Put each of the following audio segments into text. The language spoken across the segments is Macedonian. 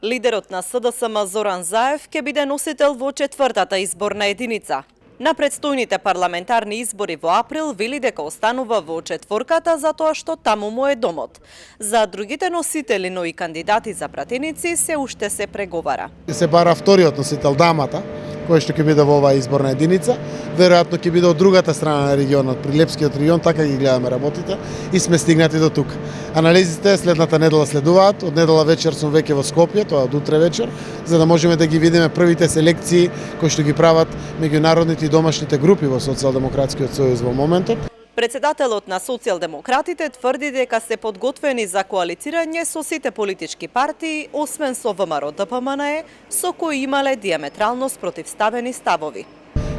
Лидерот на СДСМ Зоран Заев ќе биде носител во четвртата изборна единица. На предстојните парламентарни избори во април вели дека останува во четворката затоа што таму му е домот. За другите носители, но и кандидати за пратеници се уште се преговара. Се бара вториот носител, дамата, кој што ќе биде во оваа изборна единица, веројатно ќе биде од другата страна на регионот, при Лепскиот регион, така ги гледаме работите и сме стигнати до тука. Анализите следната недела следуваат, од недела вечер сум веќе во Скопје, тоа од утре вечер, за да можеме да ги видиме првите селекции кои што ги прават меѓународните и домашните групи во Социјалдемократскиот сојуз во моментот. Председателот на социјалдемократите тврди дека се подготвени за коалицирање со сите политички партии, освен со ВМРО ДПМНЕ, со кои имале диаметрално спротивставени ставови.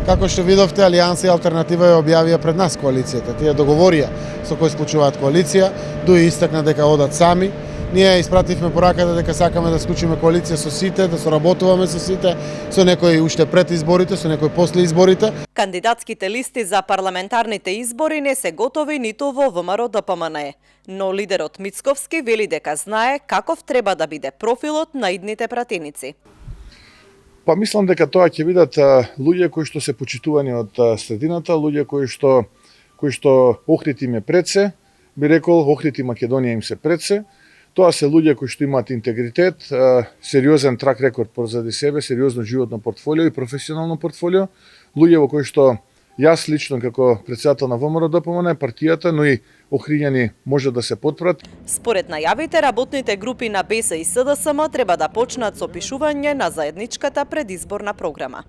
Како што видовте, Алијанса и Алтернатива ја објавија пред нас коалицијата. Тие договорија со кои склучуваат коалиција, Дуи истакна дека одат сами. Ние испративме пораката дека сакаме да склучиме коалиција со сите, да соработуваме со сите, со некои уште пред изборите, со некои после изборите. Кандидатските листи за парламентарните избори не се готови ниту во ВМРО ДПМНЕ, но лидерот Мицковски вели дека знае каков треба да биде профилот на идните пратеници. Па мислам дека тоа ќе бидат луѓе кои што се почитувани од средината, луѓе кои што Охрид им е пред се, би рекол Охрид и Македонија им се пред се. Тоа се луѓе кои што имаат интегритет, сериозен трак рекорд позади себе, сериозно животно портфолио и професионално портфолио, луѓе во кои што јас лично како претседател на ВМРО ДПМН, партијата, но и охрињани може да се потпрат. Според најавите, работните групи на БЕС и СДСМ треба да почнат со пишување на заедничката предизборна програма.